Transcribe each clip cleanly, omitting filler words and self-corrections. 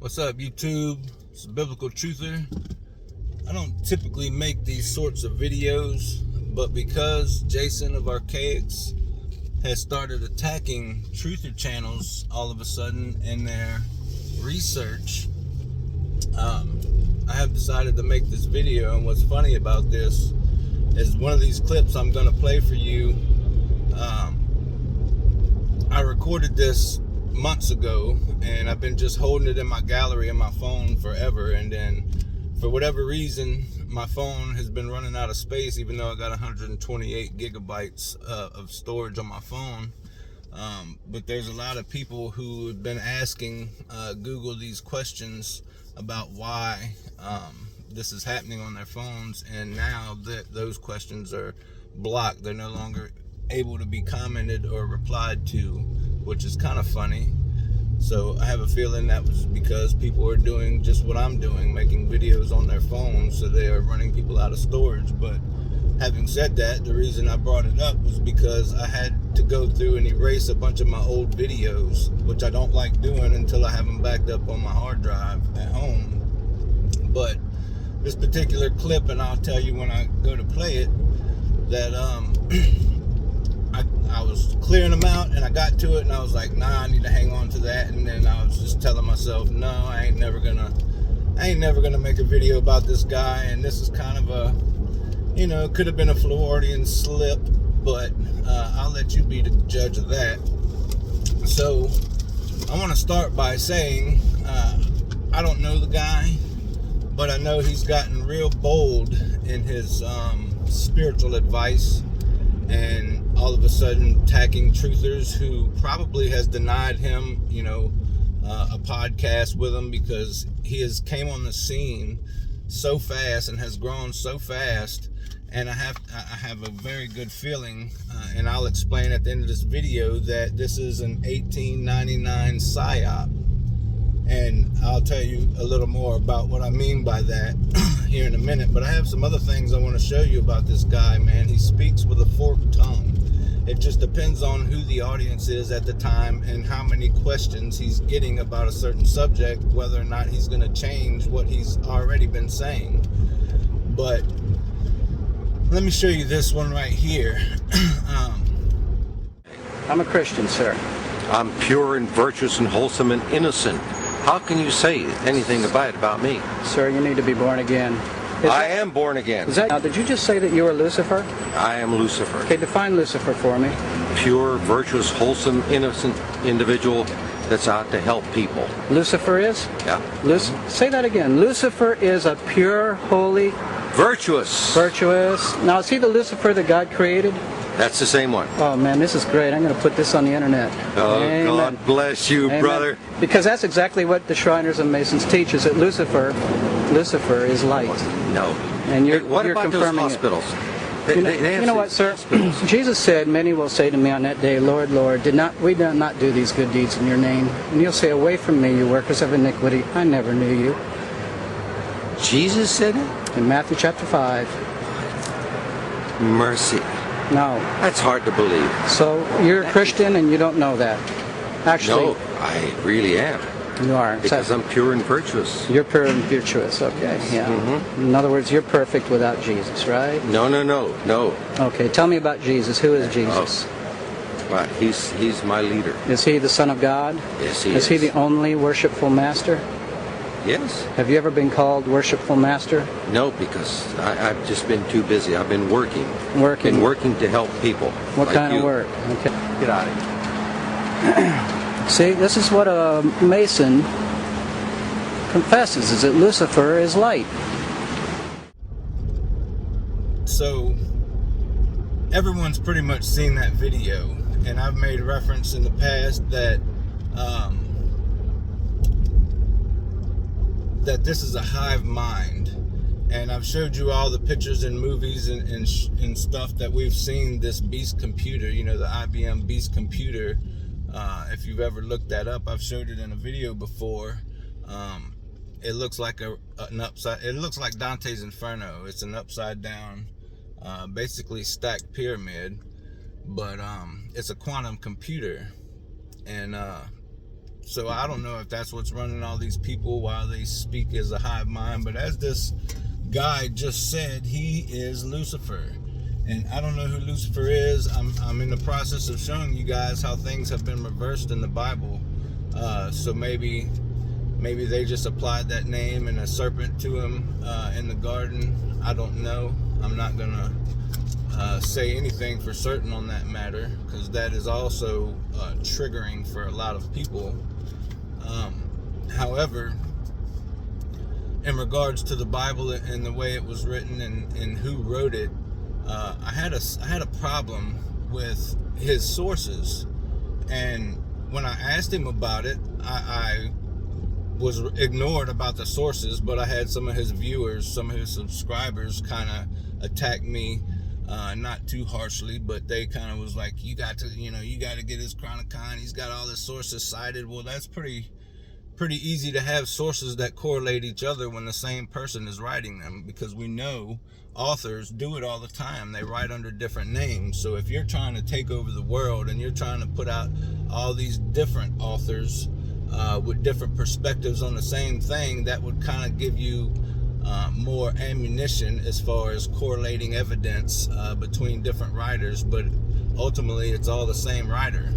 What's up, YouTube? It's a Biblical Truther. I don't typically make these sorts of videos, but because Jason of Archaix has started attacking truther channels all of a sudden in their research, I have decided to make this video. And what's funny about this is one of these clips I'm going to play for you. I recorded this months ago, and I've been just holding it in my gallery in my phone forever, and then for whatever reason my phone has been running out of space, even though I got 128 gigabytes of storage on my phone. But there's a lot of people who have been asking Google these questions about why this is happening on their phones, and now that those questions are blocked, they're no longer able to be commented or replied to, which is kind of funny. So I have a feeling that was because people are doing just what I'm doing, making videos on their phones, so they are running people out of storage. But having said that, the reason I brought it up was because I had to go through and erase a bunch of my old videos, which I don't like doing until I have them backed up on my hard drive at home. But this particular clip, and I'll tell you when I go to play it, that I was clearing them out, and I got to it, and I was like, nah, I need to hang on to that. And then I was just telling myself, no, I ain't never gonna make a video about this guy. And this is kind of a, could have been a Floridian slip, but I'll let you be the judge of that. So I want to start by saying I don't know the guy, but I know he's gotten real bold in his spiritual advice, and all of a sudden attacking truthers who probably has denied him, a podcast with him, because he came on the scene so fast and has grown so fast. And I have a very good feeling, and I'll explain at the end of this video, that this is an 1899 Psyop. And I'll tell you a little more about what I mean by that here in a minute. But I have some other things I want to show you about this guy, man. He speaks with a forked tongue. It just depends on who the audience is at the time and how many questions he's getting about a certain subject, whether or not he's going to change what he's already been saying. But let me show you this one right here. I'm a Christian, sir. I'm pure and virtuous and wholesome and innocent. How can you say anything about me? Sir, you need to be born again. I am born again. Now, did you just say that you were Lucifer? I am Lucifer. Okay, define Lucifer for me. Pure, virtuous, wholesome, innocent individual that's out to help people. Lucifer is? Yeah. Say that again. Lucifer is a pure, holy... Virtuous. Virtuous. Now, is he the Lucifer that God created? That's the same one. Oh, man, this is great. I'm going to put this on the internet. Oh, Amen. God bless you, Amen. brother. Because that's exactly what the Shriners and Masons teach, is that Lucifer is light. No. And you're What about those confirming hospitals? You know what, sir? Jesus said, many will say to me on that day, Lord, Lord, we did not do these good deeds in your name? And you'll say, away from me, you workers of iniquity, I never knew you. Jesus said it? In Matthew chapter 5. Mercy. No. That's hard to believe. So you're a Christian and you don't know that. Actually, No, I really am. you are. Because I'm pure and virtuous. You're pure and virtuous, okay. Yeah. Mm-hmm. In other words, you're perfect without Jesus, right? No. Okay, tell me about Jesus. Who is Jesus? Well, he's my leader. Is he the Son of God? Yes, he is. Is he the only worshipful master? Yes. Have you ever been called worshipful master? No, because I've just been too busy. I've been working. Working. Been working to help people. What like kind you. of work? Okay. Get out of here. See, this is what a Mason confesses, is that Lucifer is light. So everyone's pretty much seen that video, and I've made reference in the past that that this is a hive mind, and I've showed you all the pictures and movies and stuff that we've seen this beast computer, the IBM beast computer. If you've ever looked that up, I've showed it in a video before. It looks like it looks like Dante's Inferno. It's an upside down, basically stacked pyramid, but it's a quantum computer. And So I don't know if that's what's running all these people while they speak as a hive mind. But as this guy just said, he is Lucifer. And I don't know who Lucifer is. I'm in the process of showing you guys how things have been reversed in the Bible. So maybe they just applied that name and a serpent to him in the garden. I don't know. I'm not gonna say anything for certain on that matter, because that is also triggering for a lot of people. However, in regards to the Bible and the way it was written and who wrote it, I had a problem with his sources, and when I asked him about it, I was ignored about the sources, but I had some of his viewers, some of his subscribers kind of attack me, not too harshly, but they kind of was like, you got to get his Chronicon, he's got all his sources cited. Well, that's pretty easy to have sources that correlate each other when the same person is writing them, because we know authors do it all the time. They write under different names. So if you're trying to take over the world and you're trying to put out all these different authors with different perspectives on the same thing, that would kind of give you more ammunition as far as correlating evidence between different writers, but ultimately it's all the same writer.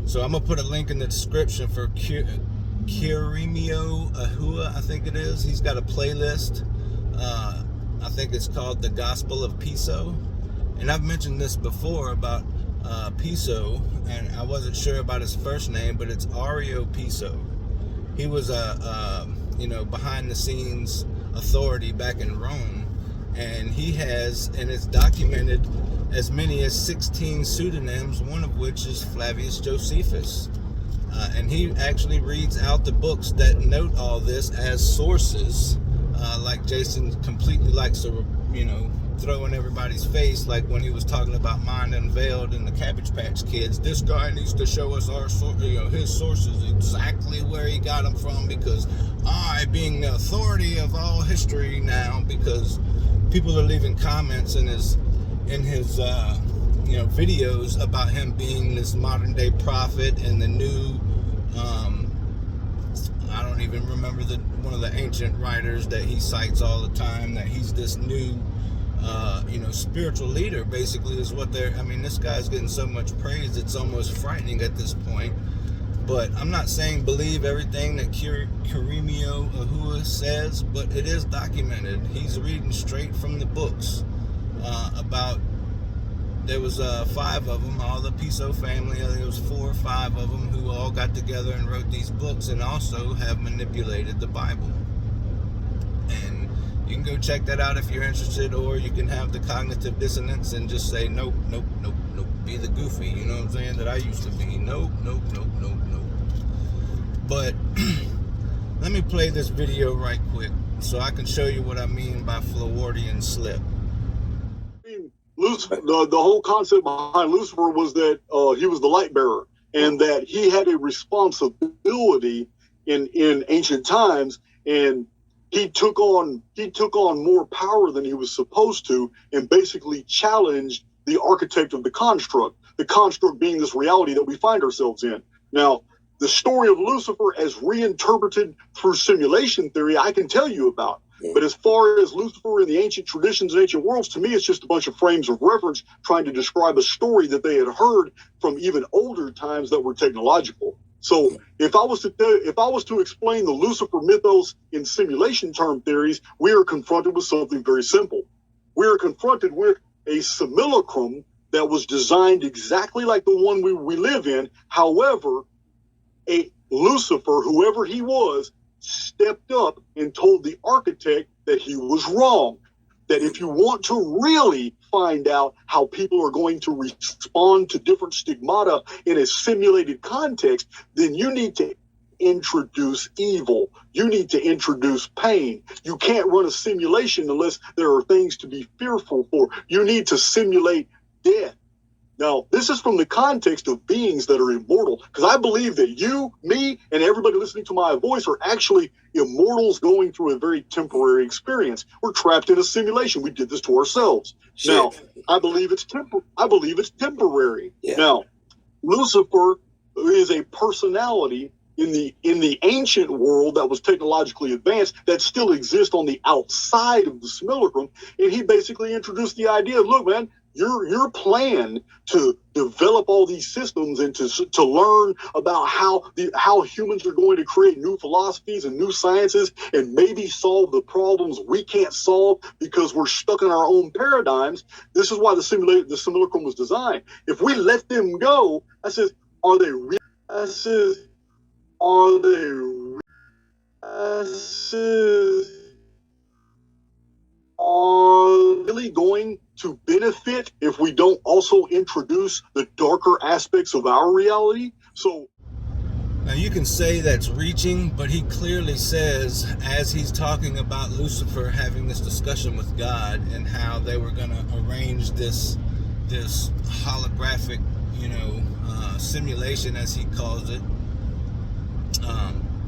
So I'm gonna put a link in the description for Kirimio Ahua, I think it is. He's got a playlist. I think it's called The Gospel of Piso. And I've mentioned this before about Piso, and I wasn't sure about his first name, but it's Archaix Piso. He was a behind the scenes authority back in Rome, and he has, and it's documented, as many as 16 pseudonyms, one of which is Flavius Josephus. And he actually reads out the books that note all this as sources, like Jason completely likes to, throw in everybody's face, like when he was talking about Mind Unveiled and the Cabbage Patch Kids. This guy needs to show us his sources, exactly where he got them from, because I, being the authority of all history now, because people are leaving comments in his videos about him being this modern day prophet and the new, I don't even remember one of the ancient writers that he cites all the time, that he's this new spiritual leader, basically, is what this guy's getting so much praise, it's almost frightening at this point. But I'm not saying believe everything that Kirimio Ahua says, but it is documented. He's reading straight from the books there was 5 of them, all the Piso family. I think it was 4 or 5 of them who all got together and wrote these books, and also have manipulated the Bible. And you can go check that out if you're interested, or you can have the cognitive dissonance and just say, nope, nope, nope, nope. Be the goofy, you know what I'm saying, that I used to be. Nope, nope, nope, nope, nope. But let me play this video right quick so I can show you what I mean by Floridian slip. Lucifer, the whole concept behind Lucifer was that he was the light bearer, and that he had a responsibility in ancient times, and he took on more power than he was supposed to, and basically challenged the architect of the construct being this reality that we find ourselves in. Now, the story of Lucifer as reinterpreted through simulation theory, I can tell you about. But as far as Lucifer in the ancient traditions and ancient worlds, to me, it's just a bunch of frames of reference trying to describe a story that they had heard from even older times that were technological. So if I was to explain the Lucifer mythos in simulation term theories, we are confronted with something very simple. We are confronted with a simulacrum that was designed exactly like the one we live in. However, a Lucifer, whoever he was, stepped up and told the architect that he was wrong. That if you want to really find out how people are going to respond to different stigmata in a simulated context, then you need to introduce evil. You need to introduce pain. You can't run a simulation unless there are things to be fearful for. You need to simulate death. Now, this is from the context of beings that are immortal, because I believe that you, me, and everybody listening to my voice are actually immortals going through a very temporary experience. We're trapped in a simulation. We did this to ourselves. Shit. Now, I believe it's temporary. Yeah. Now, Lucifer is a personality in the ancient world that was technologically advanced that still exists on the outside of the simulacrum. And he basically introduced the idea of, look, man, your plan to develop all these systems and to learn about how humans are going to create new philosophies and new sciences and maybe solve the problems we can't solve because we're stuck in our own paradigms. This is why the simulacrum was designed. If we let them go, I says, are they real? I says, are they real? I says, are really going to benefit if we don't also introduce the darker aspects of our reality? So now you can say that's reaching, but he clearly says, as he's talking about Lucifer having this discussion with God and how they were going to arrange this holographic, simulation, as he calls it.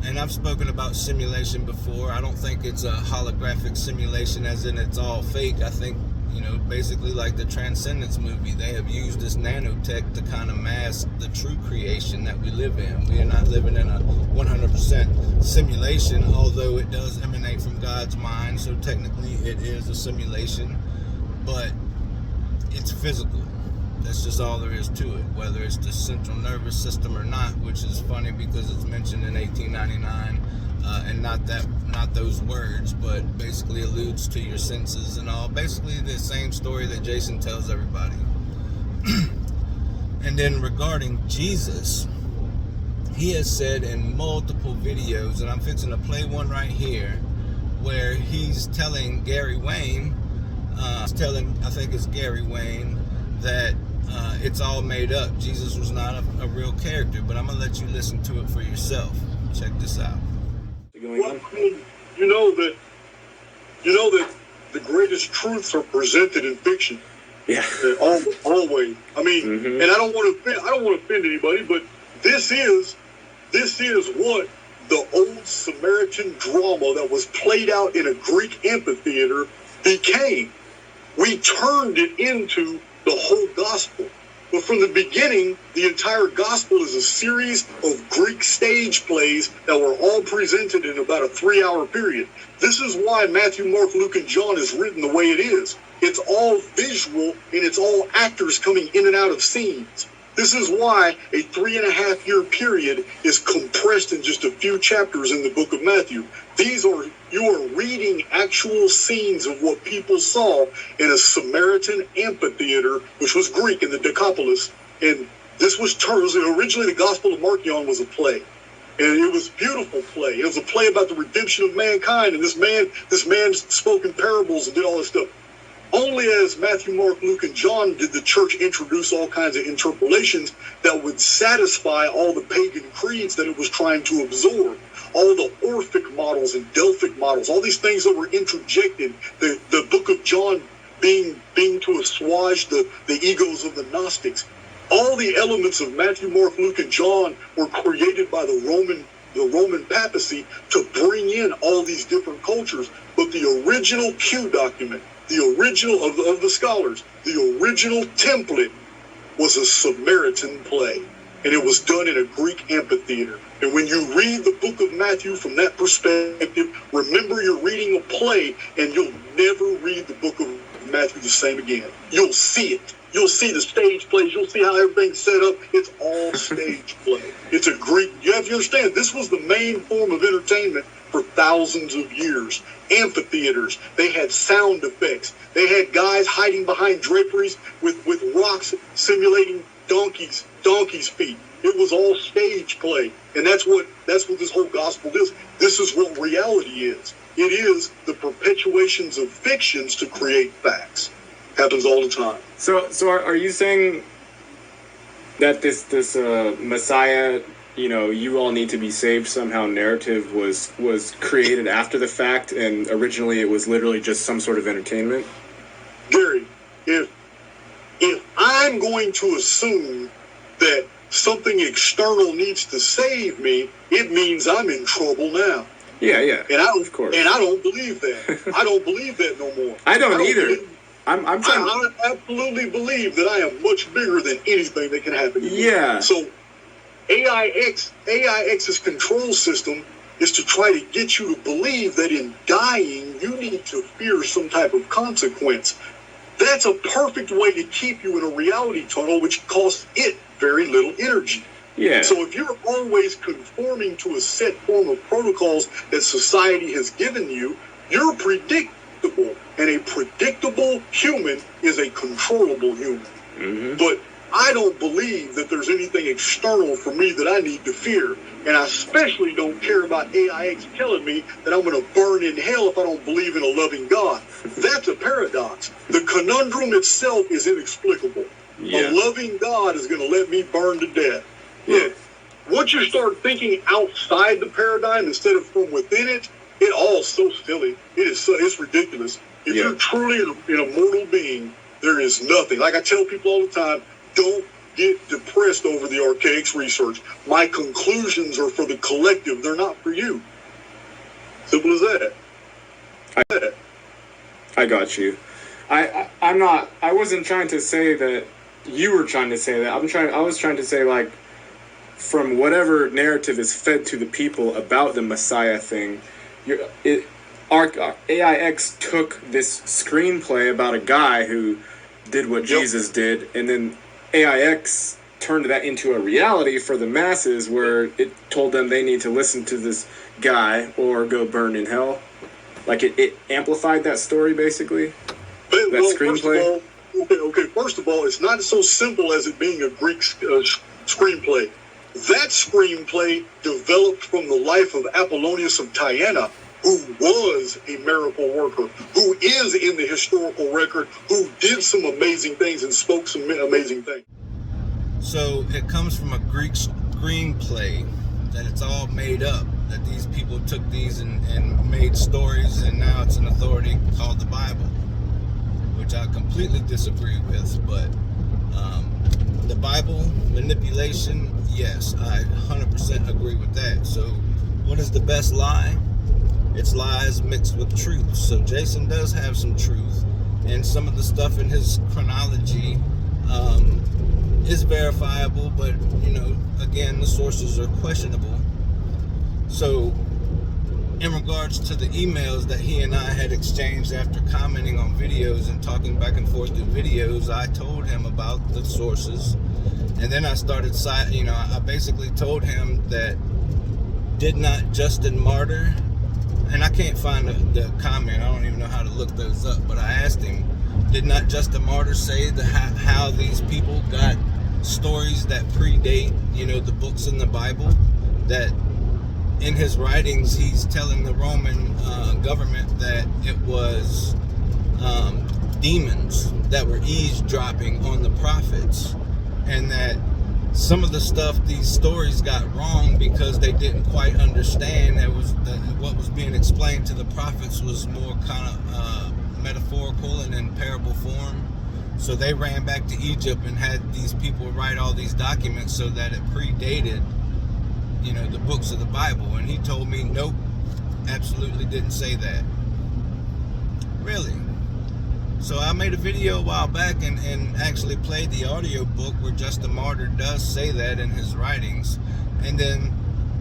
And I've spoken about simulation before. I don't think it's a holographic simulation as in it's all fake. I think, basically like the Transcendence movie, they have used this nanotech to kind of mask the true creation that we live in. We are not living in a 100% simulation, although it does emanate from God's mind, so technically it is a simulation, but it's physical. That's just all there is to it, whether it's the central nervous system or not, which is funny because it's mentioned in 1899, and not those words, but basically alludes to your senses and all. Basically the same story that Jason tells everybody. And then regarding Jesus, he has said in multiple videos, and I'm fixing to play one right here, where he's telling Gary Wayne, I think it's Gary Wayne, that it's all made up. Jesus was not a real character, but I'm going to let you listen to it for yourself. Check this out. Well, you know that the greatest truths are presented in fiction. Yeah. Always. I mean, and I don't want to offend anybody, but this is what the old Samaritan drama that was played out in a Greek amphitheater became. We turned it into the whole gospel. But from the beginning, the entire gospel is a series of Greek stage plays that were all presented in about a 3-hour period. This is why Matthew, Mark, Luke, and John is written the way it is. It's all visual, and it's all actors coming in and out of scenes. This is why a 3.5-year period is compressed in just a few chapters in the book of Matthew. You are reading actual scenes of what people saw in a Samaritan amphitheater, which was Greek in the Decapolis. And this was originally the Gospel of Marcion was a play. And it was a beautiful play. It was a play about the redemption of mankind. And this man spoke in parables and did all this stuff. Only as Matthew, Mark, Luke, and John did the church introduce all kinds of interpolations that would satisfy all the pagan creeds that it was trying to absorb. All the Orphic models and Delphic models, all these things that were interjected. The book of John being to assuage the egos of the Gnostics. All the elements of Matthew, Mark, Luke, and John were created by the Roman papacy to bring in all these different cultures. But the original Q document, the original of the scholars, the original template was a Samaritan play. And it was done in a Greek amphitheater. And when you read the book of Matthew from that perspective, remember you're reading a play, and you'll never read the book of Matthew the same again. You'll see it. You'll see the stage plays. You'll see how everything's set up. It's all stage play. It's a Greek. You have to understand, this was the main form of entertainment for thousands of years. Amphitheaters. They had sound effects. They had guys hiding behind draperies with rocks simulating donkeys' feet. It was all stage play. And that's what this whole gospel is. This is what reality is. It is the perpetuations of fictions to create facts. Happens all the time. So are you saying that this Messiah, you all need to be saved somehow narrative was created after the fact, and originally it was literally just some sort of entertainment? Gary, if I'm going to assume that something external needs to save me, it means I'm in trouble now. Yeah. Of course. And I don't believe that. I don't believe that no more. I don't either. I absolutely believe that I am much bigger than anything that can happen to me. Yeah. So AIX's control system is to try to get you to believe that in dying, you need to fear some type of consequence. That's a perfect way to keep you in a reality tunnel, which costs it very little energy. Yeah. So if you're always conforming to a set form of protocols that society has given you, you're predictable. And a predictable human is a controllable human. Mm-hmm. But I don't believe that there's anything external for me that I need to fear. And I especially don't care about AIX telling me that I'm going to burn in hell if I don't believe in a loving God. That's a paradox. The conundrum itself is inexplicable. Yeah. A loving God is going to let me burn to death. Look, once you start thinking outside the paradigm instead of from within it, it all's so silly. It's ridiculous. If you're truly an immortal being, there is nothing. Like I tell people all the time, don't get depressed over the Archaix research. My conclusions are for the collective. They're not for you. Simple as that. I got you. I'm not. I wasn't trying to say that you were trying to say that. I was trying to say, like, from whatever narrative is fed to the people about the Messiah thing, AIX took this screenplay about a guy who did what Jesus did, and then AIX turned that into a reality for the masses, where it told them they need to listen to this guy or go burn in hell. Like, it amplified that story, basically. That screenplay. First of all, it's not so simple as it being a Greek screenplay. That screenplay developed from the life of Apollonius of Tyana, who was a miracle worker, who is in the historical record, who did some amazing things and spoke some amazing things. So it comes from a Greek screenplay, that it's all made up, that these people took these and made stories, and now it's an authority called the Bible, which I completely disagree with. But the Bible manipulation, yes, I 100% agree with that. So what is the best lie? It's lies mixed with truth. So Jason does have some truth, and some of the stuff in his chronology is verifiable, but again, the sources are questionable. So in regards to the emails that he and I had exchanged after commenting on videos and talking back and forth through videos, I told him about the sources, and then I started I basically told him that, did not Justin Martyr, and I can't find the comment, I don't even know how to look those up, but I asked him, did not Justin Martyr say how these people got stories that predate, the books in the Bible, that in his writings he's telling the Roman government that it was demons that were eavesdropping on the prophets, and that some of the stuff, these stories got wrong because they didn't quite understand what was being explained to the prophets was more kind of metaphorical and in parable form. So they ran back to Egypt and had these people write all these documents so that it predated, the books of the Bible. And he told me, nope, absolutely didn't say that. Really? So I made a video a while back and actually played the audio book where Justin Martyr does say that in his writings. And then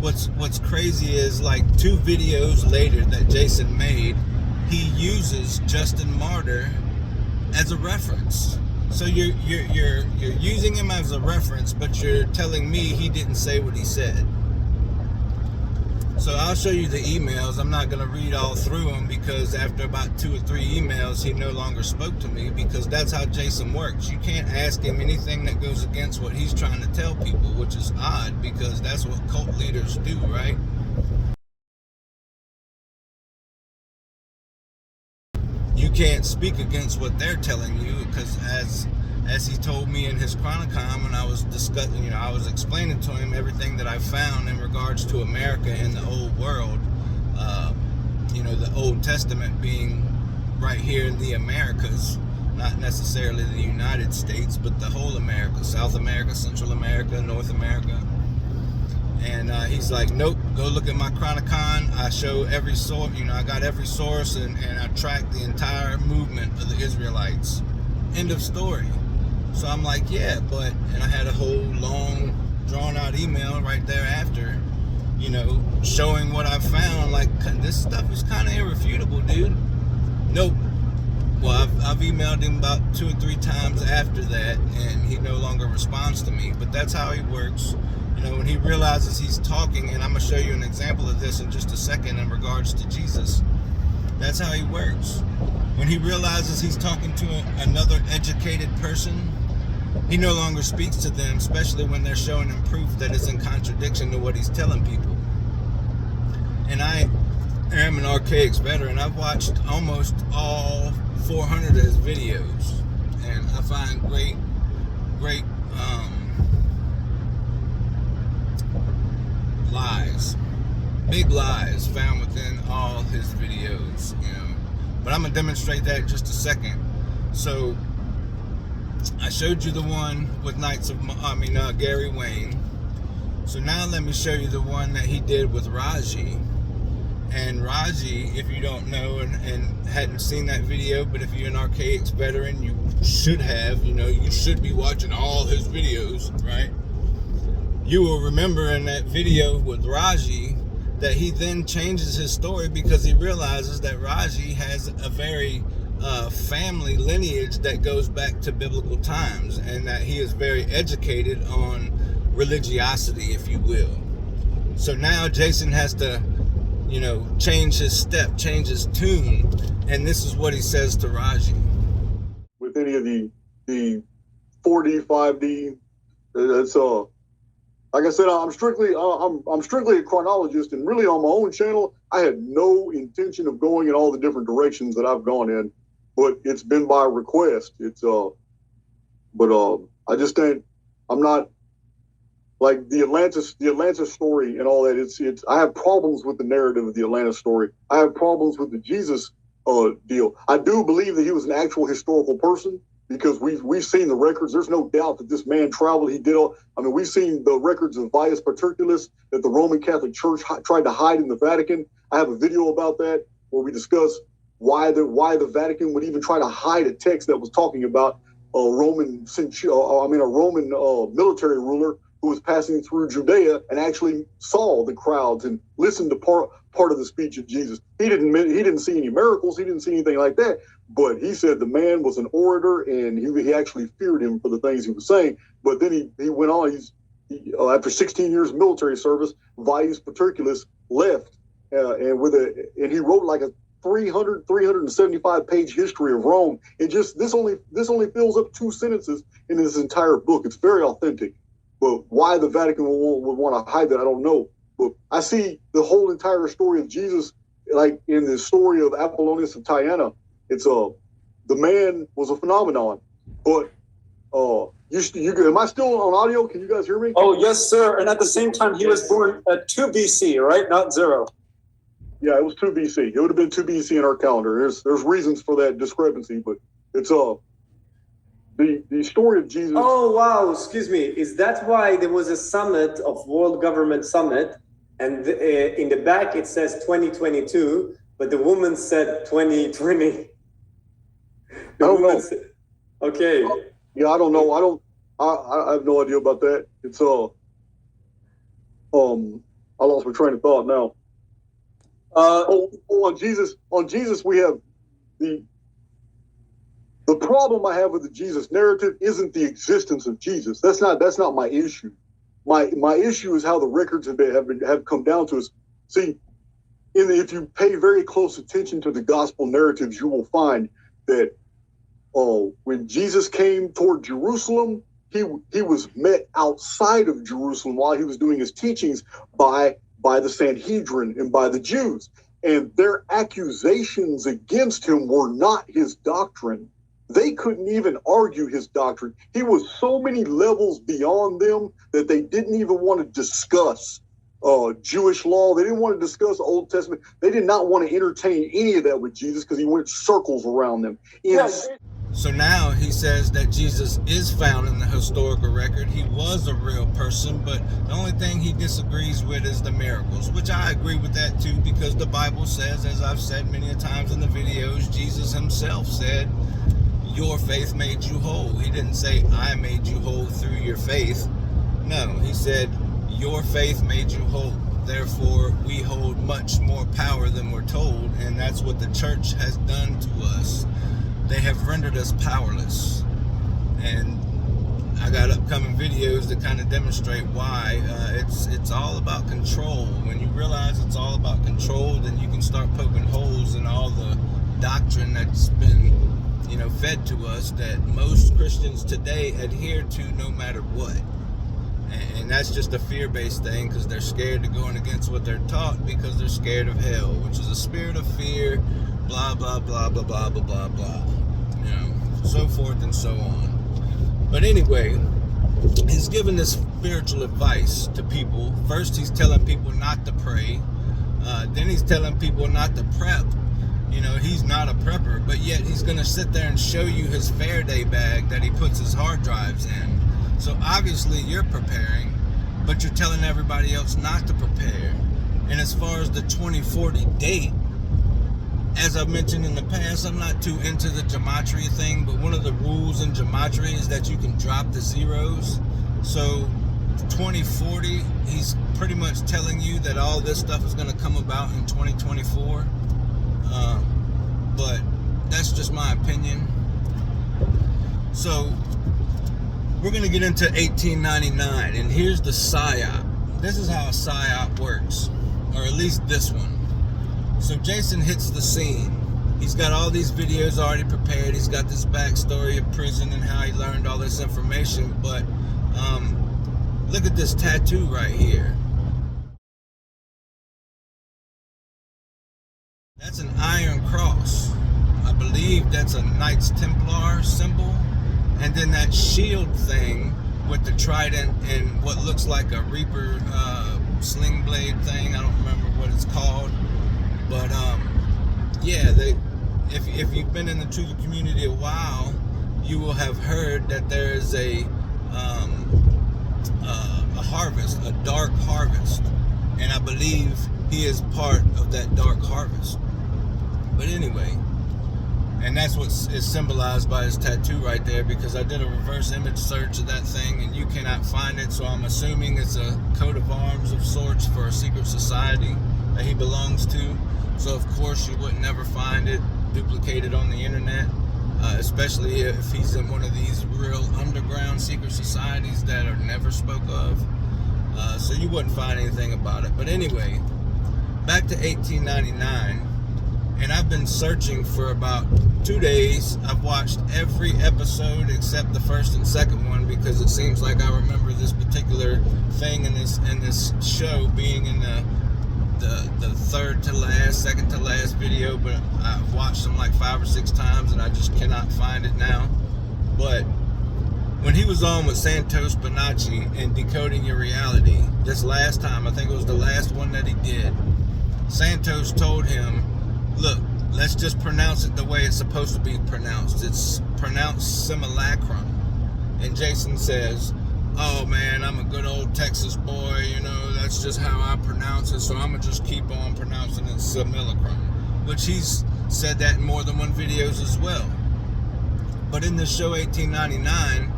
what's crazy is, like, 2 videos later that Jason made, he uses Justin Martyr as a reference. So you're using him as a reference, but you're telling me he didn't say what he said. So I'll show you the emails. I'm not going to read all through them, because after about 2 or 3 emails, he no longer spoke to me, because that's how Jason works. You can't ask him anything that goes against what he's trying to tell people, which is odd, because that's what cult leaders do, right? You can't speak against what they're telling you, because as he told me in his Chronicom, when I was discussing, I was explaining to him everything that I found in regards to America and the old world, the Old Testament being right here in the Americas, not necessarily the United States, but the whole America, South America, Central America, North America. And he's like, nope, go look at my Chronicon. I show every source, I got every source, and I track the entire movement of the Israelites. End of story. So I'm like, yeah, and I had a whole long drawn out email right thereafter, you know, showing what I found. Like, this stuff is kind of irrefutable, dude. Nope. Well, I've emailed him about 2 or 3 times after that, and he no longer responds to me. But that's how he works. You know, when he realizes he's talking, and I'm going to show you an example of this in just a second in regards to Jesus. That's how he works. When he realizes he's talking to another educated person, he no longer speaks to them, especially when they're showing him proof that it's in contradiction to what he's telling people. And I am an Archaix veteran. I've watched almost all 400 of his videos, and I find great lies, big lies found within all his videos, you know. But I'm gonna demonstrate that in just a second. So I showed you the one with Gary Wayne. So now let me show you the one that he did with Raji. And Raji, if you don't know and hadn't seen that video, but if you're an Archaix veteran, you should have, you know, you should be watching all his videos, right? You will remember in that video with Raji that he then changes his story because he realizes that Raji has a very family lineage that goes back to biblical times, and that he is very educated on religiosity, if you will. So now Jason has to, you know, change his step, change his tune, and this is what he says to Raji. With any of the 4D, 5D, it's like I said, I'm strictly a chronologist, and really on my own channel, I had no intention of going in all the different directions that I've gone in, but it's been by request. I just think I'm not like the Atlantis story and all that. It's I have problems with the narrative of the Atlantis story. I have problems with the Jesus deal. I do believe that he was an actual historical person, because we've seen the records. There's no doubt that this man traveled. He did all. I mean, we've seen the records of Vius Paterculus that the Roman Catholic Church tried to hide in the Vatican. I have a video about that where we discuss why the Vatican would even try to hide a text that was talking about a Roman military ruler who was passing through Judea and actually saw the crowds and listened to part of the speech of Jesus. He didn't see any miracles. He didn't see anything like that. But he said the man was an orator, and he actually feared him for the things he was saying. But then he went on. After 16 years of military service, Vius Paterculus left, and he wrote like a 375 page history of Rome. This only fills up 2 sentences in this entire book. It's very authentic. But why the Vatican would want to hide that, I don't know. But I see the whole entire story of Jesus, like in the story of Apollonius of Tyana. It's the man was a phenomenon. But am I still on audio? Can you guys hear me? Oh, yes, sir. And at the same time, he was born at 2 BC, right? Not 0. Yeah, it was 2 BC. It would have been 2 BC in our calendar. There's reasons for that discrepancy, but it's the story of Jesus. Oh, wow. Excuse me. Is that why there was a summit of World Government Summit, and in the back it says 2022, but the woman said 2020? I don't know. Okay. Yeah, I don't know. I have no idea about that. It's I lost my train of thought now. On Jesus, we have the problem I have with the Jesus narrative isn't the existence of Jesus. That's not my issue. My issue is how the records have come down to us. See, if you pay very close attention to the gospel narratives, you will find that when Jesus came toward Jerusalem, he was met outside of Jerusalem while he was doing his teachings by the Sanhedrin and by the Jews. And their accusations against him were not his doctrine. They couldn't even argue his doctrine. He was so many levels beyond them that they didn't even want to discuss Jewish law. They didn't want to discuss the Old Testament. They did not want to entertain any of that with Jesus because he went circles around them. So now he says that Jesus is found in the historical record. He was a real person, but the only thing he disagrees with is the miracles, which I agree with that too, because the Bible says, as I've said many a times in the videos, Jesus himself said, your faith made you whole. He didn't say, I made you whole through your faith. No, he said, your faith made you whole. Therefore, we hold much more power than we're told, and that's what the church has done to us. They have rendered us powerless. And I got upcoming videos that kind of demonstrate why. It's all about control. When you realize it's all about control, then you can start poking holes in all the doctrine that's been, fed to us that most Christians today adhere to no matter what. And that's just a fear-based thing because they're scared to going against what they're taught because they're scared of hell, which is a spirit of fear, blah, blah, blah, blah, blah, blah, blah, blah. So forth and so on. But anyway, he's giving this spiritual advice to people. First, he's telling people not to pray. Then he's telling people not to prep. He's not a prepper, but yet he's going to sit there and show you his Faraday bag that he puts his hard drives in. So obviously you're preparing, but you're telling everybody else not to prepare. And as far as the 2040 date, as I've mentioned in the past, I'm not too into the gematria thing, but one of the rules in gematria is that you can drop the zeros. So 2040, he's pretty much telling you that all this stuff is going to come about in 2024. But that's just my opinion. So we're going to get into 1899, and here's the Psyop. This is how a Psyop works, or at least this one. So Jason hits the scene. He's got all these videos already prepared. He's got this backstory of prison and how he learned all this information. But look at this tattoo right here. That's an iron cross. I believe that's a Knights Templar symbol. And then that shield thing with the trident and what looks like a Reaper sling blade thing. I don't remember what it's called. But yeah, if you've been in the truth community a while, you will have heard that there is a harvest, a dark harvest, and I believe he is part of that dark harvest. But anyway, and that's what is symbolized by his tattoo right there, because I did a reverse image search of that thing and you cannot find it, so I'm assuming it's a coat of arms of sorts for a secret society that he belongs to. So of course you would never find it duplicated on the internet, especially if he's in one of these real underground secret societies that are never spoke of. So you wouldn't find anything about it. But anyway, back to 1899, and I've been searching for about 2 days. I've watched every episode except the first and second one because it seems like I remember this particular thing in this show being in the third to last, second to last video, but I've watched them like 5 or 6 times and I just cannot find it now. But when he was on with Santos Bonacci and Decoding Your Reality, this last time, I think it was the last one that he did, Santos told him, look, let's just pronounce it the way it's supposed to be pronounced. It's pronounced simulacrum. And Jason says, oh man, I'm a good old Texas boy, that's just how I pronounce it, so I'm gonna just keep on pronouncing it simulacrum, which he's said that in more than one videos as well. But in the show 1899,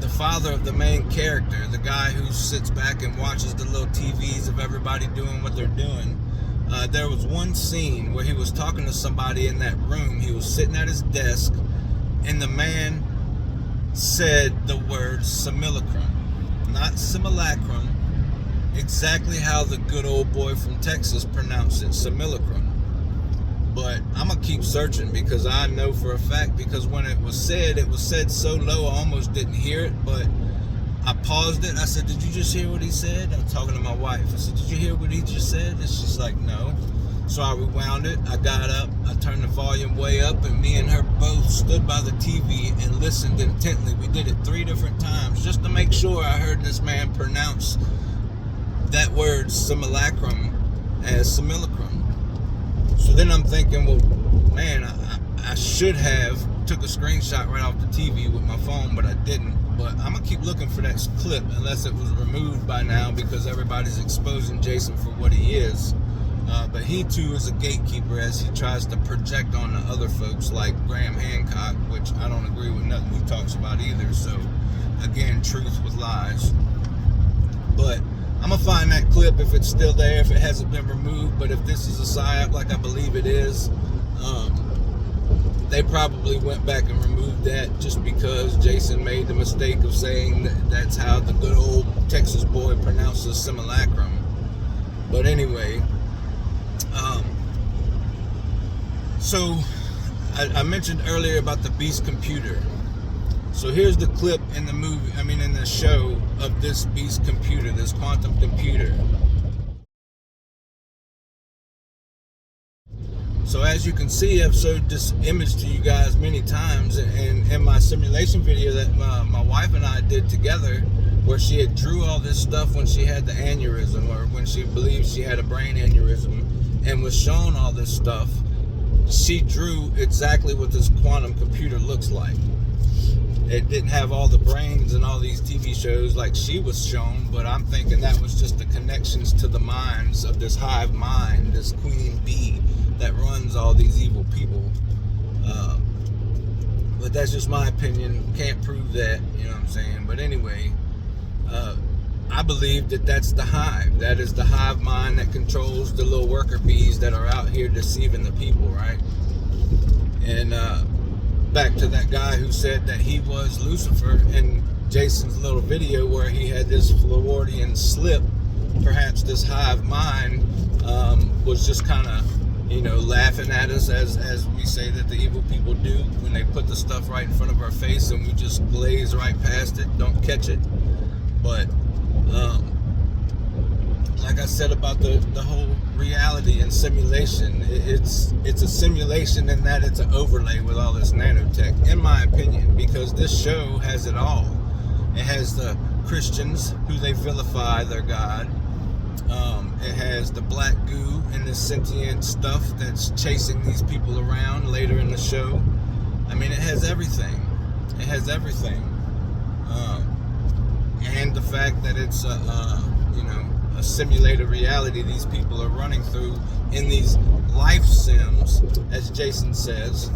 the father of the main character, the guy who sits back and watches the little TVs of everybody doing what they're doing, there was one scene where he was talking to somebody in that room. He was sitting at his desk, and the man said the word simulacrum, not simulacrum, exactly how the good old boy from Texas pronounced it, simulacrum. But I'm gonna keep searching because I know for a fact, because when it was said so low I almost didn't hear it, but I paused it. I said, did you just hear what he said? I'm talking to my wife. I said, did you hear what he just said? And she's like, no. So I rewound it. I got up. I turned the volume way up, and me and her both stood by the TV and listened intently. We did it 3 different times just to make sure I heard this man pronounce that word simulacrum as simulacrum. So then I'm thinking, well, man, I should have took a screenshot right off the TV with my phone, but I didn't. But I'm going to keep looking for that clip unless it was removed by now because everybody's exposing Jason for what he is. But he too is a gatekeeper as he tries to project on the other folks like Graham Hancock, which I don't agree with nothing he talks about either. So again, truth with lies. But I'm gonna find that clip if it's still there, if it hasn't been removed. But if this is a psyop, like I believe it is, they probably went back and removed that just because Jason made the mistake of saying that that's how the good old Texas boy pronounces simulacrum. But anyway, so I mentioned earlier about the Beast computer. So here's the clip in the movie, in the show of this Beast computer, this quantum computer. So as you can see, I've showed this image to you guys many times, and in my simulation video that my wife and I did together, where she had drew all this stuff when she had the aneurysm, or when she believed she had a brain aneurysm, and was shown all this stuff, she drew exactly what this quantum computer looks like. It didn't have all the brains and all these TV shows like she was shown, but I'm thinking that was just the connections to the minds of this hive mind, this queen bee that runs all these evil people. But that's just my opinion. Can't prove that, you know what I'm saying? But anyway, I believe that that's the hive. That is the hive mind that controls the little worker bees that are out here deceiving the people, right? And back to that guy who said that he was Lucifer in Jason's little video where he had this Floridian slip. Perhaps this hive mind was just kind of, laughing at us as we say that the evil people do when they put the stuff right in front of our face and we just glaze right past it, don't catch it. But like I said about the whole reality and simulation, it's a simulation in that it's an overlay with all this nanotech, in my opinion, because this show has it all. It has the Christians who they vilify their God. It has the black goo and the sentient stuff that's chasing these people around later in the show. It has everything. It has everything. And the fact that it's a simulated reality these people are running through in these life sims, as Jason says,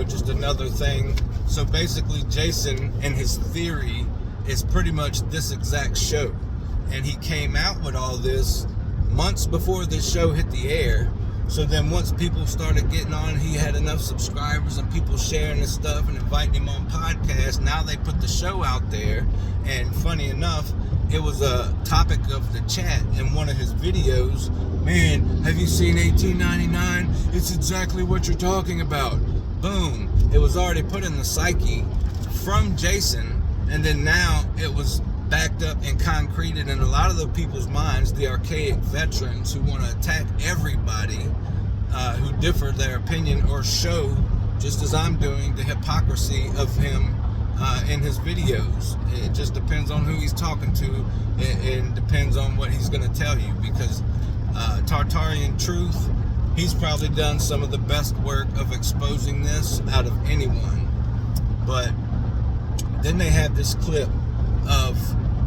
just another thing. So basically Jason and his theory is pretty much this exact show. And he came out with all this months before this show hit the air. So then once people started getting on, he had enough subscribers and people sharing his stuff and inviting him on podcasts. Now they put the show out there. And funny enough, it was a topic of the chat in one of his videos. Man, have you seen 1899? It's exactly what you're talking about. Boom. It was already put in the psyche from Jason. And then now it was backed up and concreted in a lot of the people's minds, the archaic veterans who want to attack everybody who differ their opinion or show, just as I'm doing, the hypocrisy of him in his videos. It just depends on who he's talking to and depends on what he's going to tell you, because Tartarian Truth, he's probably done some of the best work of exposing this out of anyone. But then they have this clip of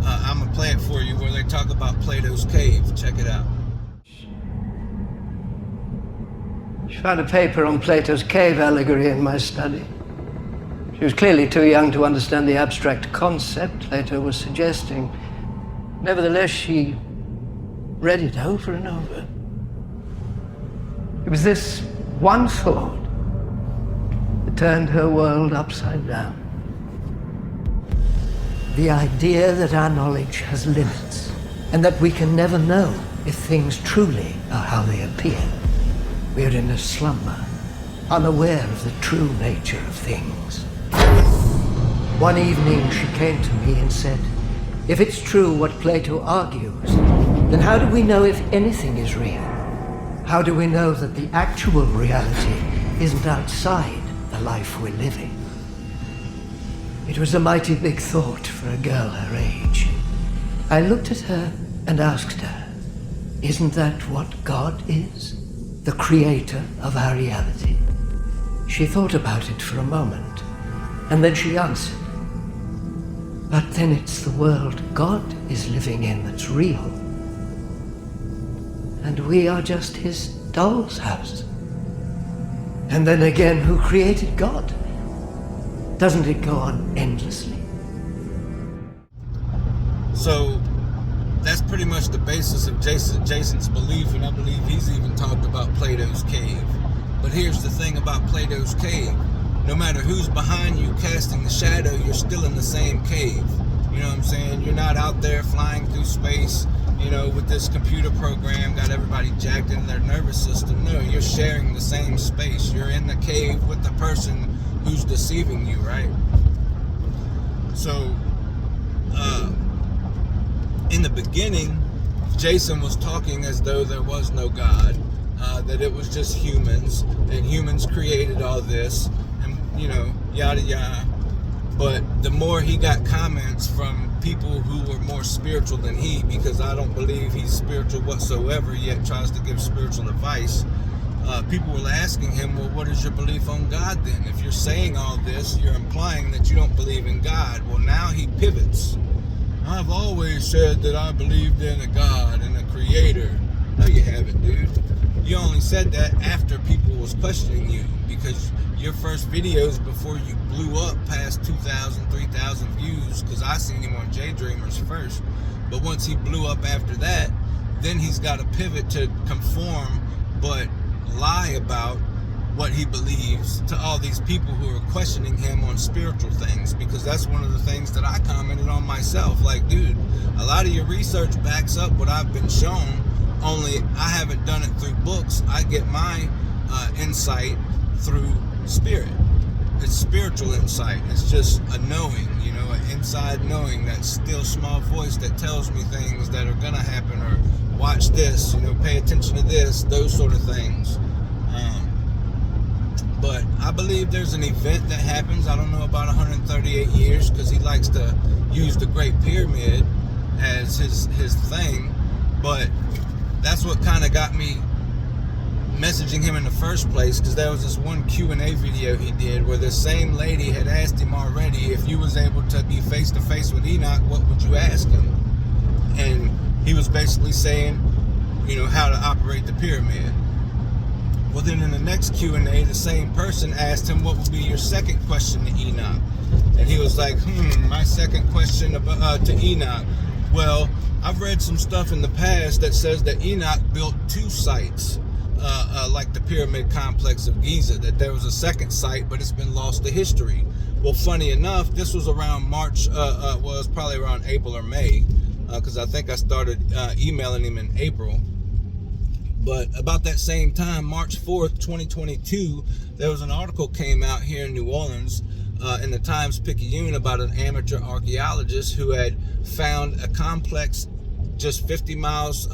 I'm gonna play it for you, where they talk about Plato's cave. Check it out. She found a paper on Plato's cave allegory in my study. She was clearly too young to understand the abstract concept Plato was suggesting. Nevertheless, she read it over and over. It was this one thought that turned her world upside down. The idea that our knowledge has limits, and that we can never know if things truly are how they appear. We are in a slumber, unaware of the true nature of things. One evening she came to me and said, if it's true what Plato argues, then how do we know if anything is real? How do we know that the actual reality isn't outside the life we're living? It was a mighty big thought for a girl her age. I looked at her and asked her, isn't that what God is? The creator of our reality? She thought about it for a moment, and then she answered, but then it's the world God is living in that's real. And we are just his doll's house. And then again, who created God? Doesn't it go on endlessly? So that's pretty much the basis of Jason's belief, and I believe he's even talked about Plato's cave. But here's the thing about Plato's cave. No matter who's behind you casting the shadow, you're still in the same cave. You know what I'm saying? You're not out there flying through space, you know, with this computer program, got everybody jacked in their nervous system. No, you're sharing the same space. You're in the cave with the person who's deceiving you, right? So, in the beginning, Jason was talking as though there was no God, that it was just humans, and humans created all this, and, you know, yada yada. But the more he got comments from people who were more spiritual than he, because I don't believe he's spiritual whatsoever, yet tries to give spiritual advice, people were asking him, well, what is your belief on God then? If you're saying all this, you're implying that you don't believe in God. Well, now he pivots. I've always said that I believed in a God and a creator. No, you haven't, dude. You only said that after people was questioning you, because your first videos before you blew up past 2,000, 3,000 views, because I seen him on J Dreamers first, but once he blew up after that, then he's got to pivot to conform, but lie about what he believes to all these people who are questioning him on spiritual things, because that's one of the things that I commented on myself. Like, dude, a lot of your research backs up what I've been shown, only I haven't done it through books. I get my insight through spirit. It's spiritual insight. It's just a knowing, you know, an inside knowing, that still small voice that tells me things that are gonna happen, or watch this, you know, pay attention to this, those sort of things. But I believe there's an event that happens, I don't know, about 138 years, because he likes to use the Great Pyramid as his thing. But that's what kind of got me messaging him in the first place, because there was this one Q&A video he did where this same lady had asked him already, if you was able to be face to face with Enoch, what would you ask him? And he was basically saying, you know, how to operate the pyramid. Well, then in the next Q&A, the same person asked him, what would be your second question to Enoch? And he was like, my second question to Enoch. Well, I've read some stuff in the past that says that Enoch built two sites, like the pyramid complex of Giza, that there was a second site, but it's been lost to history. Well, funny enough, this was around March, well, it was probably around April or May, because I think I started emailing him in April. But about that same time, March 4th, 2022, there was an article came out here in New Orleans in the Times-Picayune about an amateur archaeologist who had found a complex just 50 miles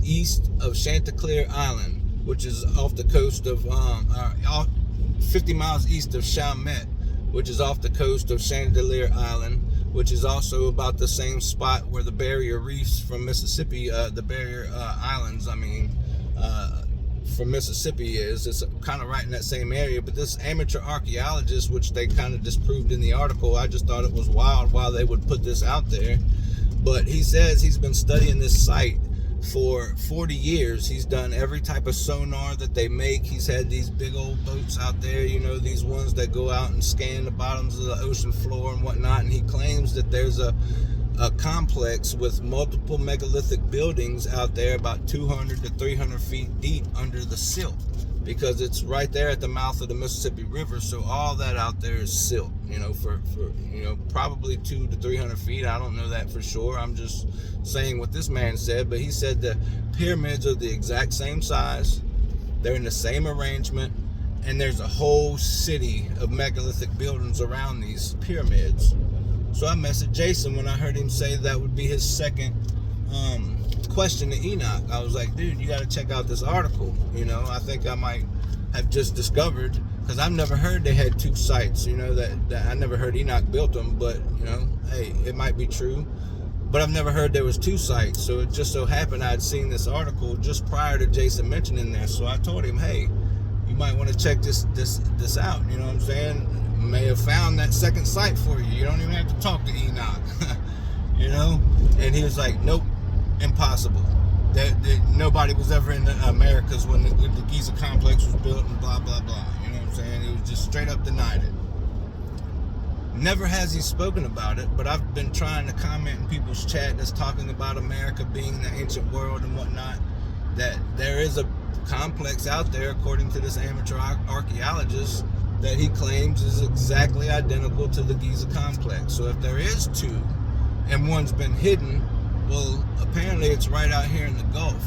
east of Chanticleer Island, which is off the coast of 50 miles east of Chalmette, which is off the coast of Chanticleer Island, which is also about the same spot where the barrier reefs from Mississippi, the barrier islands, from Mississippi is. It's kind of right in that same area. But this amateur archaeologist, which they kind of disproved in the article, I just thought it was wild why they would put this out there. But he says he's been studying this site for 40 years. He's done every type of sonar that they make. He's had these big old boats out there, you know, these ones that go out and scan the bottoms of the ocean floor and whatnot. And he claims that there's a complex with multiple megalithic buildings out there about 200 to 300 feet deep under the silt, because it's right there at the mouth of the Mississippi River. So all that out there is silt, you know, for you know, probably 200 to 300 feet. I don't know that for sure. I'm just saying what this man said. But he said the pyramids are the exact same size. They're in the same arrangement. And there's a whole city of megalithic buildings around these pyramids. So I messaged Jason when I heard him say that would be his second question to Enoch. I was like, dude, you got to check out this article. You know, I think I might have just discovered, because I've never heard they had two sites, you know, that I never heard Enoch built them. But, you know, hey, it might be true. But I've never heard there was two sites. So it just so happened I'd seen this article just prior to Jason mentioning this. So I told him, hey, you might want to check this out. You know what I'm saying? May have found that second site for you. You don't even have to talk to Enoch. You know? And he was like, nope, impossible. Nobody was ever in the Americas when the Giza complex was built and blah, blah, blah. You know what I'm saying? It was just straight up denied it. Never has he spoken about it, but I've been trying to comment in people's chat that's talking about America being the ancient world and whatnot, that there is a complex out there, according to this amateur archaeologist, that he claims is exactly identical to the Giza complex. So if there is two, and one's been hidden, well, apparently it's right out here in the Gulf.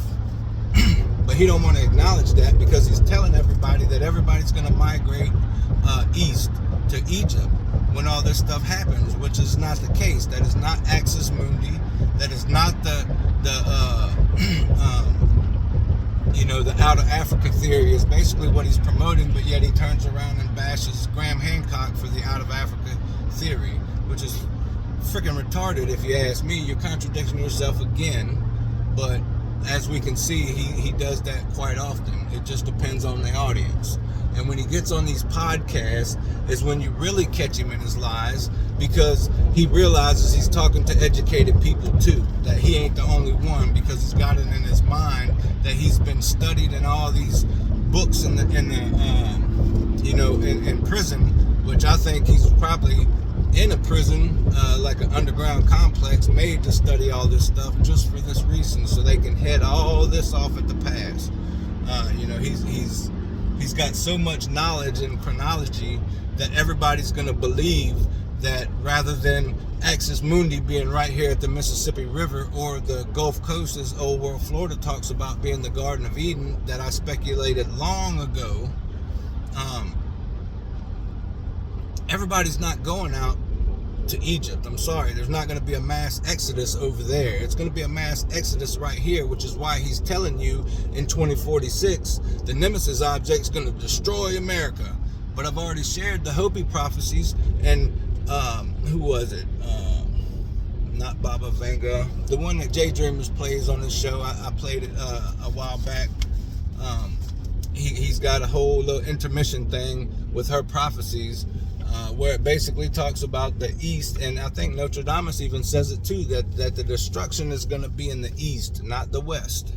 But he don't want to acknowledge that because he's telling everybody that everybody's going to migrate east to Egypt when all this stuff happens, which is not the case. That is not Axis Mundi. That is not the out of Africa theory is basically what he's promoting, but yet he turns around and bashes Graham Hancock for the out of Africa theory, which is freaking retarded if you ask me. You're contradicting yourself again, but as we can see, he does that quite often. It just depends on the audience. And when he gets on these podcasts is when you really catch him in his lies, because he realizes he's talking to educated people too, that he ain't the only one, because he's got it in his mind that he's been studied in all these books in prison, which I think he's probably in a prison, like an underground complex made to study all this stuff just for this reason, so they can head all this off at the pass. He's got so much knowledge and chronology that everybody's going to believe that, rather than Axis Mundi being right here at the Mississippi River, or the Gulf Coast, as Old World Florida talks about being the Garden of Eden, that I speculated long ago, everybody's not going out to Egypt. I'm sorry, there's not going to be a mass exodus over there. It's going to be a mass exodus right here, which is why he's telling you in 2046 the Nemesis object's going to destroy America. But I've already shared the Hopi prophecies, and who was it? Not Baba Vanga, the one that Jay Dreamers plays on this show. I played it a while back. He's got a whole little intermission thing with her prophecies, where it basically talks about the East, and I think Nostradamus even says it too, that the destruction is going to be in the East, not the West.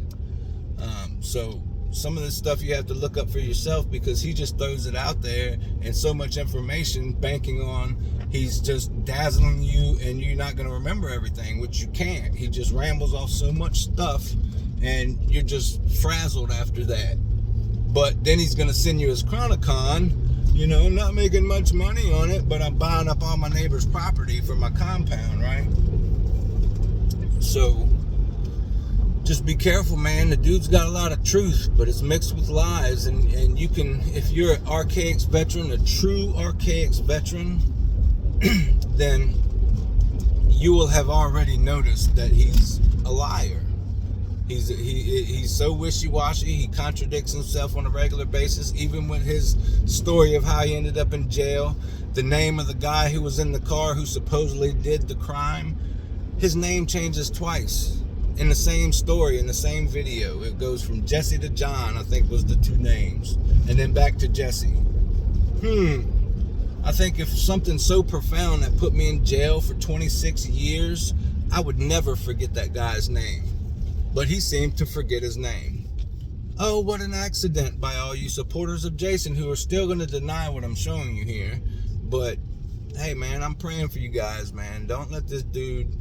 So some of this stuff you have to look up for yourself, because he just throws it out there, and so much information, banking on he's just dazzling you and you're not going to remember everything, which you can't. He just rambles off so much stuff and you're just frazzled after that. But then he's going to send you his Chronicon. I'm not making much money on it, but I'm buying up all my neighbor's property for my compound, right? So just be careful, man. The dude's got a lot of truth, but it's mixed with lies. And you can, if you're an Archaix veteran, a true Archaix veteran, then you will have already noticed that he's a liar. He's so wishy-washy. He contradicts himself on a regular basis, even with his story of how he ended up in jail. The name of the guy who was in the car who supposedly did the crime, his name changes twice in the same story, in the same video. It goes from Jesse to John, I think was the two names, and then back to Jesse. I think if something so profound that put me in jail for 26 years, I would never forget that guy's name. But he seemed to forget his name. Oh, what an accident by all you supporters of Jason who are still going to deny what I'm showing you here. But hey, man, I'm praying for you guys, man. Don't let this dude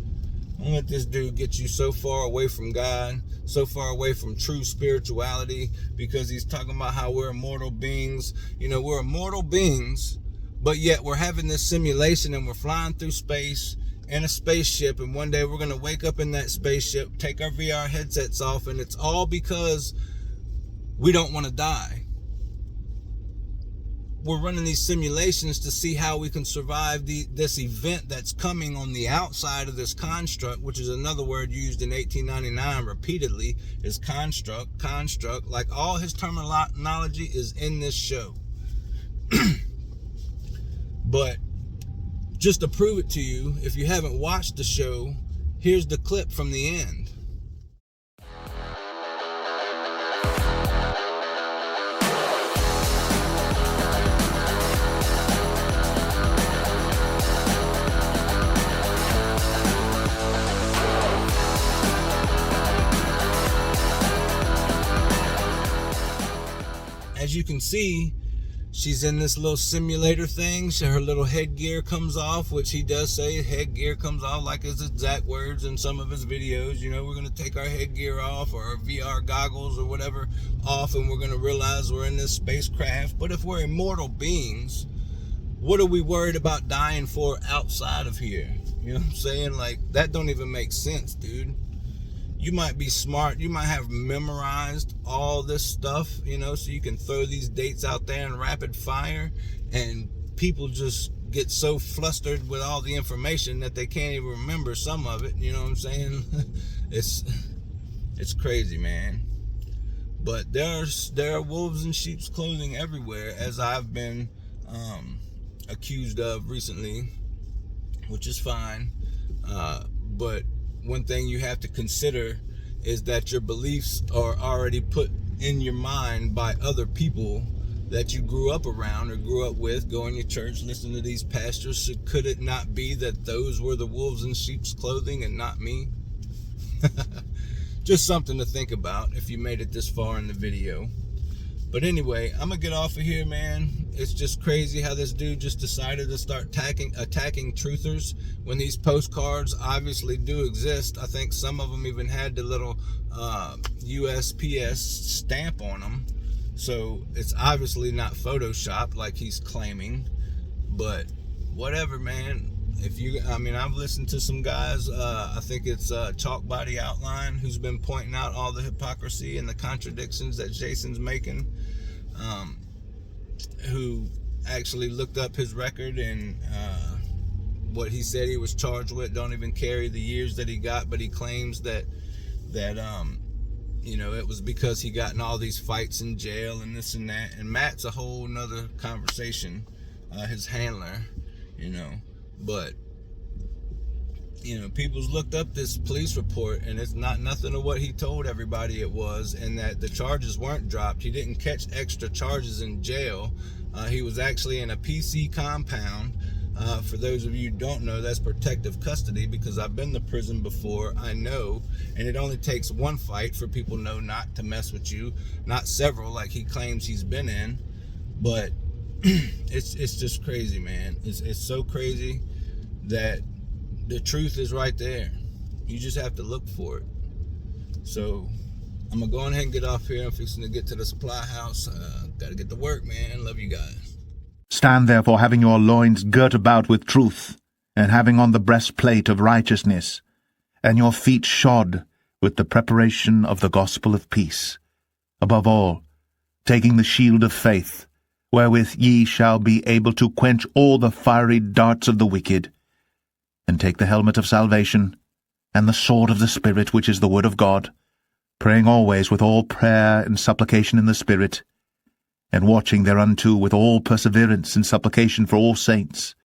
get you so far away from God, so far away from true spirituality, because he's talking about how we're immortal beings. We're immortal beings, but yet we're having this simulation and we're flying through space in a spaceship, and one day we're going to wake up in that spaceship, take our VR headsets off, and it's all because we don't want to die. We're running these simulations to see how we can survive this event that's coming on the outside of this construct, which is another word used in 1899 repeatedly, is construct. Like all his terminology is in this show. But just to prove it to you, if you haven't watched the show, here's the clip from the end. As you can see, she's in this little simulator thing. Her little headgear comes off, which he does say headgear comes off, like his exact words in some of his videos. You know, we're going to take our headgear off, or our VR goggles or whatever off, and we're going to realize we're in this spacecraft. But if we're immortal beings, what are we worried about dying for outside of here? You know what I'm saying? Like, that don't even make sense, dude. You might be smart, you might have memorized all this stuff, you know, so you can throw these dates out there in rapid fire, and people just get so flustered with all the information that they can't even remember some of it. You know what I'm saying? It's crazy, man. But there are wolves in sheep's clothing everywhere, as I've been accused of recently, which is fine. But one thing you have to consider is that your beliefs are already put in your mind by other people that you grew up around or grew up with, going to church, listening to these pastors. So could it not be that those were the wolves in sheep's clothing and not me? Just something to think about if you made it this far in the video. But anyway, I'm gonna get off of here, man. It's just crazy how this dude just decided to start attacking truthers when these postcards obviously do exist. I think some of them even had the little USPS stamp on them. So it's obviously not Photoshopped like he's claiming. But whatever, man. I've listened to some guys, I think it's Chalk Body Outline, who's been pointing out all the hypocrisy and the contradictions that Jason's making, who actually looked up his record, and what he said he was charged with don't even carry the years that he got, but he claims that it was because he got in all these fights in jail and this and that. And Matt's a whole nother conversation, his handler, but people's looked up this police report, and it's not nothing of what he told everybody it was, and that the charges weren't dropped. He didn't catch extra charges in jail. He was actually in a PC compound. For those of you who don't know, that's protective custody, because I've been to prison before. I know, and it only takes one fight for people know not to mess with you, not several like he claims he's been in. But it's just crazy, man. It's so crazy that the truth is right there. You just have to look for it. So I'm gonna go ahead and get off here. I'm fixing to get to the supply house. Gotta get to work, man. Love you guys. Stand therefore, having your loins girt about with truth, and having on the breastplate of righteousness, and your feet shod with the preparation of the gospel of peace. Above all, taking the shield of faith, wherewith ye shall be able to quench all the fiery darts of the wicked, and take the helmet of salvation, and the sword of the Spirit, which is the word of God, praying always with all prayer and supplication in the Spirit, and watching thereunto with all perseverance and supplication for all saints,